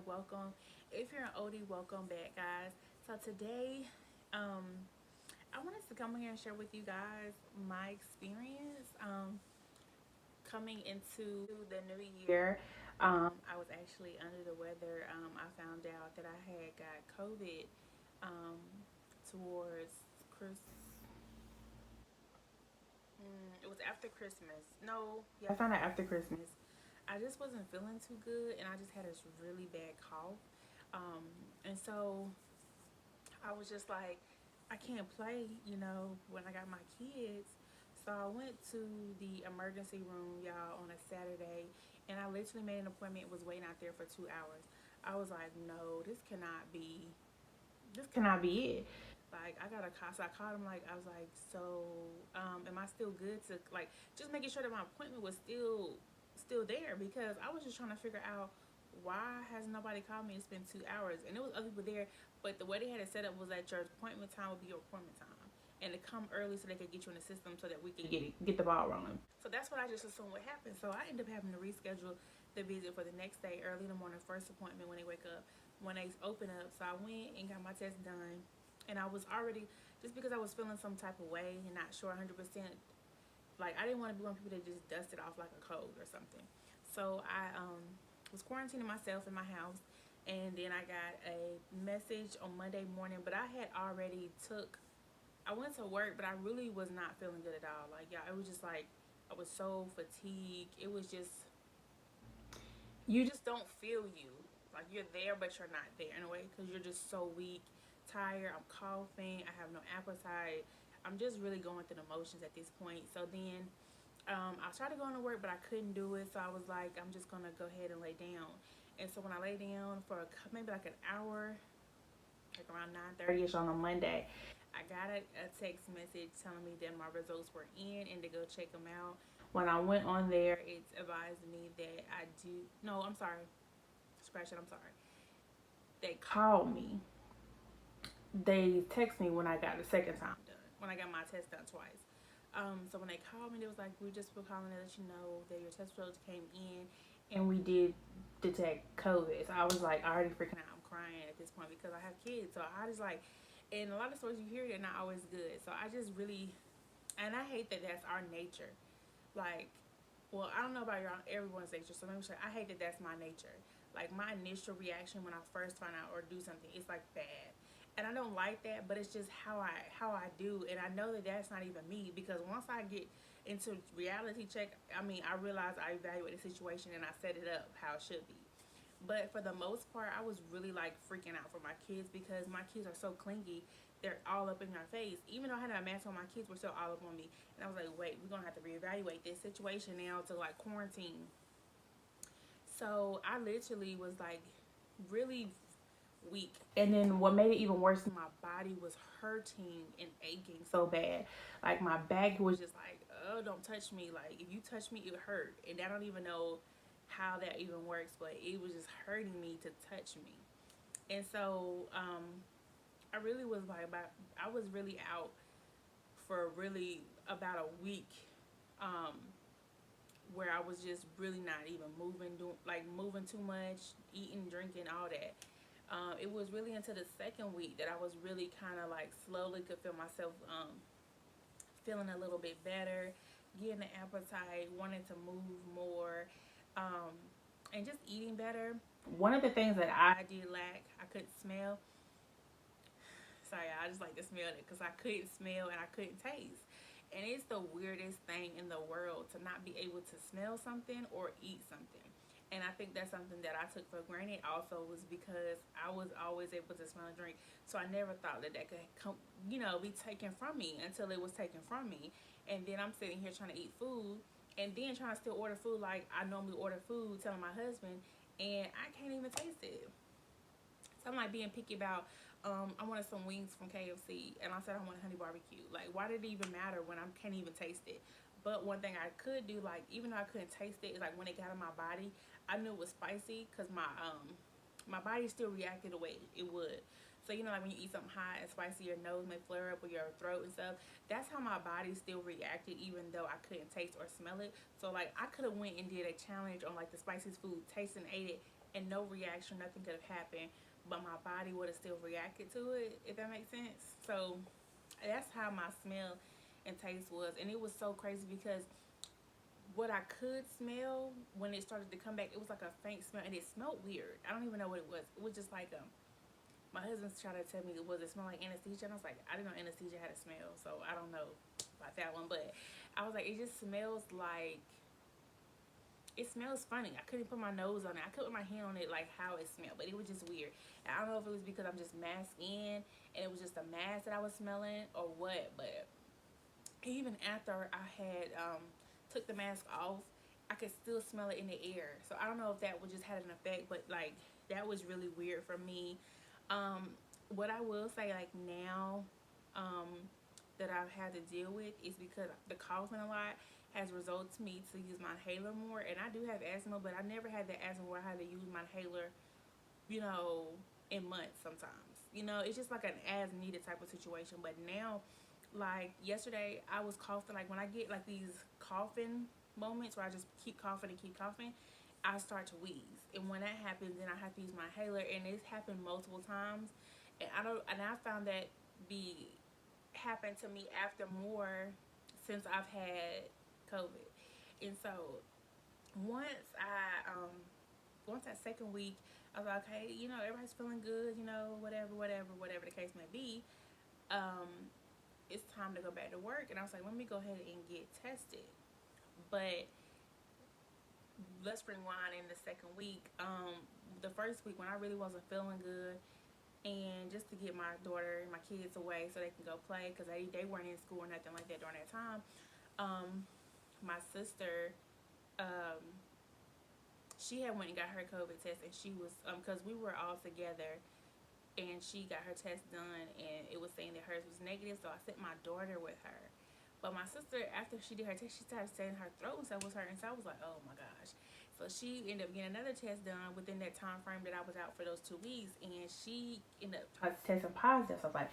welcome. If you're an oldie, welcome back, guys. So today, I wanted to come here and share with you guys my experience coming into the new year. I was actually under the weather. I found out that I had got COVID um, towards Chris. It was after Christmas. No, yeah, I found out after Christmas. I just wasn't feeling too good, and I just had this really bad cough. And so I was just like, I can't play, when I got my kids. So I went to the emergency room, y'all, on a Saturday, and I literally made an appointment, was waiting out there for 2 hours. I was like, no, this cannot be it. Like, I got a call, so I called him, like, I was like, so, am I still good to, like, just making sure that my appointment was still there, because I was just trying to figure out why has nobody called me. It's been 2 hours, and there was other people there, but the way they had it set up was that your appointment time would be your appointment time, and to come early so they could get you in the system so that we could get the ball rolling. So that's what I just assumed would happen. So I ended up having to reschedule the visit for the next day, early in the morning, first appointment when they wake up, when they open up. So I went and got my test done, and I was already, just because I was feeling some type of way and not sure 100%, like, I didn't want to be one of the people that just dusted off like a cold or something. So I was quarantining myself in my house, and then I got a message on Monday morning, but I had already I went to work, but I really was not feeling good at all. Like, y'all, it was just like I was so fatigued. It was just, you just don't feel you. Like, you're there, but you're not there in a way, because you're just so weak, tired. I'm coughing. I have no appetite. I'm just really going through the motions at this point. So then I started going to work, but I couldn't do it. So I was like, I'm just going to go ahead and lay down. And so when I lay down for maybe like an hour, like around 9:30ish on a Monday, I got a text message telling me that my results were in and to go check them out. When I went on there, it advised me that I do. No, I'm sorry. Scratch it. I'm sorry. They called me. They text me when I got the second time done. When I got my test done twice. So when they called me, they was like, "We just were calling to let you know that your test results came in, and we did detect COVID." So I was like, already freaking out. I'm crying at this point because I have kids. So I just like, and a lot of stories you hear, they're not always good. So I just really, and I hate that that's our nature. Like, well, I don't know about everyone's nature. So let me show you, I hate that that's my nature. Like, my initial reaction when I first find out or do something, it's like bad, and I don't like that, but it's just how I do, and I know that that's not even me, because once I get into reality check, I mean, I realize I evaluate the situation and I set it up how it should be. But for the most part, I was really like freaking out for my kids, because my kids are so clingy. They're all up in my face. Even though I had a mask on, my kids were still all up on me. And I was like, wait, we're going to have to reevaluate this situation now to like quarantine. So I literally was like really week. And then what made it even worse, my body was hurting and aching so bad. Like, my back was just like, oh, don't touch me. Like, if you touch me, it hurt. And I don't even know how that even works, but it was just hurting me to touch me. And so I really was like, I was really out for really about a week, um, where I was just really not even moving, moving too much, eating, drinking, all that. It was really into the second week that I was really kind of like slowly could feel myself feeling a little bit better, getting an appetite, wanting to move more, um, and just eating better. One of the things that I did lack, I couldn't smell. Sorry, I just like to smell it, because I couldn't smell and I couldn't taste. And it's the weirdest thing in the world to not be able to smell something or eat something. And I think that's something that I took for granted also, was because I was always able to smell and drink. So I never thought that that could come, be taken from me, until it was taken from me. And then I'm sitting here trying to eat food, and then trying to still order food like I normally order food, telling my husband, and I can't even taste it. So I'm like being picky about, I wanted some wings from KFC, and I said I wanted honey barbecue. Like, why did it even matter when I can't even taste it? But one thing I could do, like, even though I couldn't taste it, is like when it got in my body, I knew it was spicy, because my body still reacted the way it would. So, like when you eat something hot and spicy, your nose may flare up, or your throat and stuff. That's how my body still reacted, even though I couldn't taste or smell it. So, like, I could have went and did a challenge on like the spiciest food, taste and ate it, and no reaction, nothing could have happened, but my body would have still reacted to it, if that makes sense. So that's how my smell and taste was. And it was so crazy because what I could smell when it started to come back, it was like a faint smell, and it smelled weird. I don't even know what it was. It was just like my husband's trying to tell me, was it smell like anesthesia? And I was like, I didn't know anesthesia had a smell, so I don't know about that one. But I was like, it just smells like, it smells funny. I couldn't put my nose on it. I couldn't put my hand on it, like how it smelled, but it was just weird. And I don't know if it was because I'm just masked in and it was just a mask that I was smelling or what. But even after I had took the mask off, I could still smell it in the air. So I don't know if that would just had an effect, but like that was really weird for me. What I will say, like now, that I've had to deal with is because the coughing a lot has resulted to me to use my inhaler more. And I do have asthma, but I never had the asthma where I had to use my inhaler, you know, in months sometimes. You know, it's just like an as needed type of situation. But now, like yesterday, I was coughing. Like when I get like these coughing moments where I just keep coughing, I start to wheeze. And when that happens, then I have to use my inhaler. And it's happened multiple times. And I found that be happened to me after more since I've had COVID. And so once once that second week, I was like, okay, you know, everybody's feeling good, you know, whatever the case may be. Um, it's time to go back to work, and I was like, let me go ahead and get tested. But let's rewind in the second week. The first week when I really wasn't feeling good, and just to get my daughter and my kids away so they can go play because they weren't in school or nothing like that during that time. My sister, um, she had went and got her COVID test, and she was because we were all together, and she got her test done, and it was saying that hers was negative. So I sent my daughter with her. But my sister, after she did her test, she started saying her throat and stuff was hurting. So I was like, oh my gosh. So she ended up getting another test done within that time frame that I was out for those 2 weeks, and she ended up testing positive. So I was like,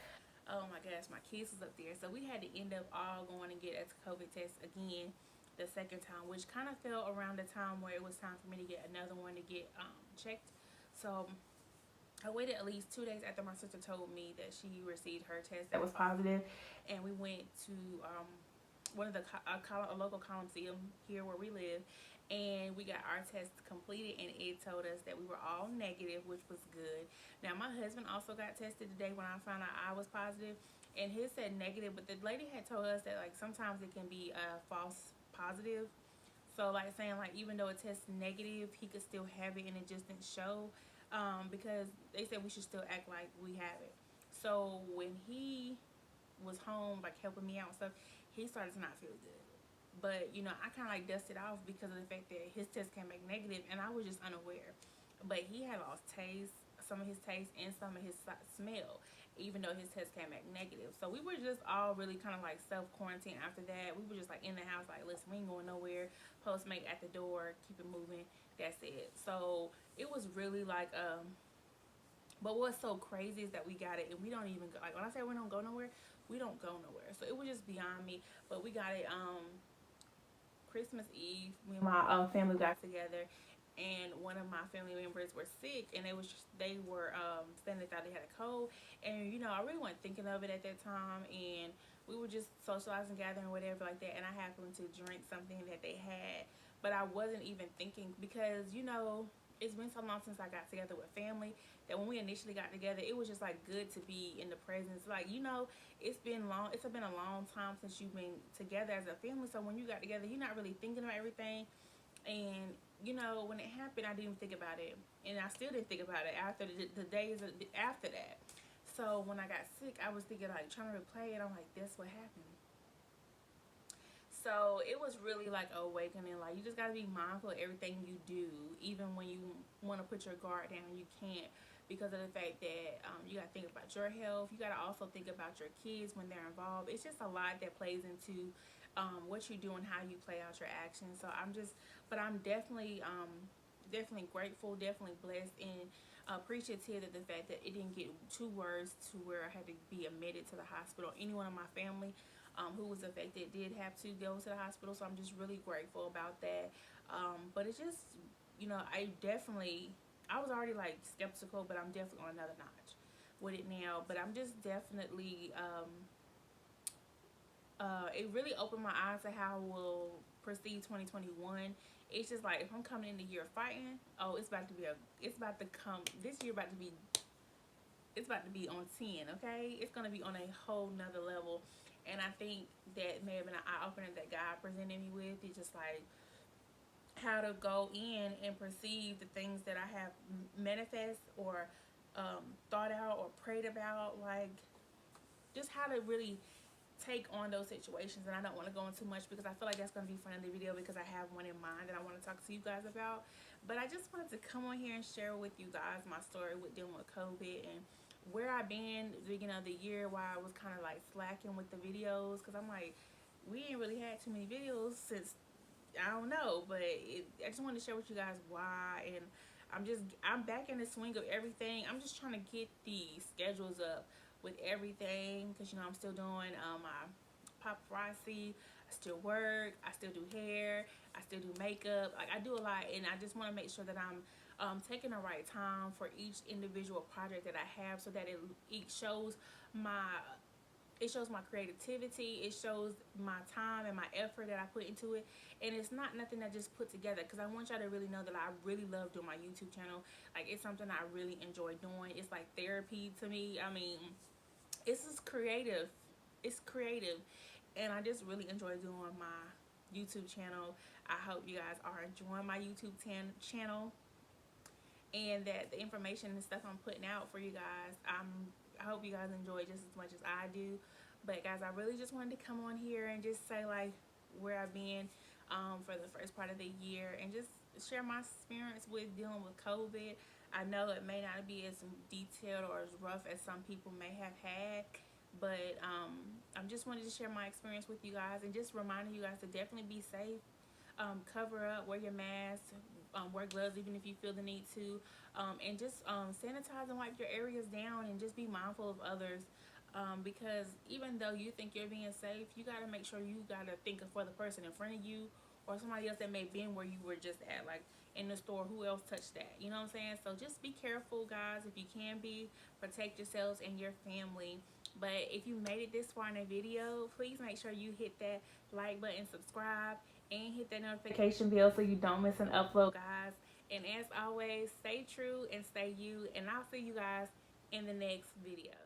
oh my gosh, my kids was up there. So we had to end up all going and get a COVID test again the second time, which kind of fell around the time where it was time for me to get another one to get checked. So I waited at least 2 days after my sister told me that she received her test that was positive, and we went to one of the a local coliseum here where we live, and we got our test completed, and it told us that we were all negative, which was good. Now my husband also got tested today when I found out I was positive, and his said negative, but the lady had told us that like sometimes it can be a false positive. So like saying like even though it tests negative, he could still have it and it just didn't show, because they said we should still act like we have it. So when he was home like helping me out and stuff, he started to not feel good. But you know, I kind of like dusted off because of the fact that his test came back negative, and I was just unaware. But he had lost taste, some of his taste, and some of his smell, even though his test came back negative. So we were just all really kind of like self quarantine after that. We were just like in the house, like, listen, we ain't going nowhere. Postmate at the door, keep it moving. That's it. So it was really like but what's so crazy is that we got it and we don't even go, like when I say we don't go nowhere, we don't go nowhere. So it was just beyond me. But we got it Christmas Eve. Me and my family got together, and one of my family members were sick, and they were saying they thought they had a cold, and you know I really wasn't thinking of it at that time, and we were just socializing, gathering, whatever like that, and I happened to drink something that they had, but I wasn't even thinking because you know it's been so long since I got together with family that when we initially got together, it was just like good to be in the presence. Like, you know, it's been a long time since you've been together as a family. So when you got together, you're not really thinking about everything. And, you know, when it happened, I didn't even think about it. And I still didn't think about it after the days after that. So when I got sick, I was thinking like trying to replay it. I'm like, that's what happened. So it was really like awakening. Like you just gotta be mindful of everything you do, even when you want to put your guard down, you can't because of the fact that you gotta think about your health. You gotta also think about your kids when they're involved. It's just a lot that plays into what you do and how you play out your actions. So I'm definitely grateful, definitely blessed, and appreciative of the fact that it didn't get too worse to where I had to be admitted to the hospital. Anyone in my family who was affected did have to go to the hospital, so I'm just really grateful about that. But it's just, you know, I definitely I was already like skeptical, but I'm definitely on another notch with it now. But I'm just definitely it really opened my eyes to how we'll proceed 2021. It's just like if I'm coming in the year fighting, oh, it's about to come. This year about to be, it's about to be on 10. Okay, it's gonna be on a whole nother level, and I think that may have been an eye opener that God presented me with. It's just like how to go in and perceive the things that I have manifest or thought out or prayed about, like just how to really take on those situations. And I don't want to go into much because I feel like that's going to be for another video, because I have one in mind that I want to talk to you guys about. But I just wanted to come on here and share with you guys my story with dealing with COVID and where I've been at the beginning of the year, why I was kind of like slacking with the videos, because I'm like, we ain't really had too many videos since, I don't know, but I just wanted to share with you guys why. And I'm back in the swing of everything. I'm just trying to get the schedules up with everything, because I'm still doing my paparazzi. I still work. I still do hair. I still do makeup. Like, I do a lot, and I just want to make sure that I'm taking the right time for each individual project that I have, so that it shows my creativity. It shows my time and my effort that I put into it, and it's not nothing that I just put together, because I want y'all to really know that I really love doing my YouTube channel. Like, it's something I really enjoy doing. It's like therapy to me. I mean, it's just creative. It's creative, and I just really enjoy doing my YouTube channel. I hope you guys are enjoying my YouTube channel, and that the information and stuff I'm putting out for you guys, I hope you guys enjoy just as much as I do. But guys, I really just wanted to come on here and just say like where I've been for the first part of the year, and just share my experience with dealing with COVID. I know it may not be as detailed or as rough as some people may have had, but I'm just wanted to share my experience with you guys, and just reminding you guys to definitely be safe. Cover up, wear your mask, wear gloves even if you feel the need to, and just sanitize and wipe your areas down, and just be mindful of others, because even though you think you're being safe, you got to make sure you got to think of for the person in front of you, or somebody else that may have been where you were just at, like in the store. Who else touched that? You know what I'm saying? So just be careful, guys, if you can be. Protect yourselves and your family. But if you made it this far in the video, please make sure you hit that like button, subscribe, and hit that notification bell so you don't miss an upload, guys. And as always, stay true and stay you. And I'll see you guys in the next video.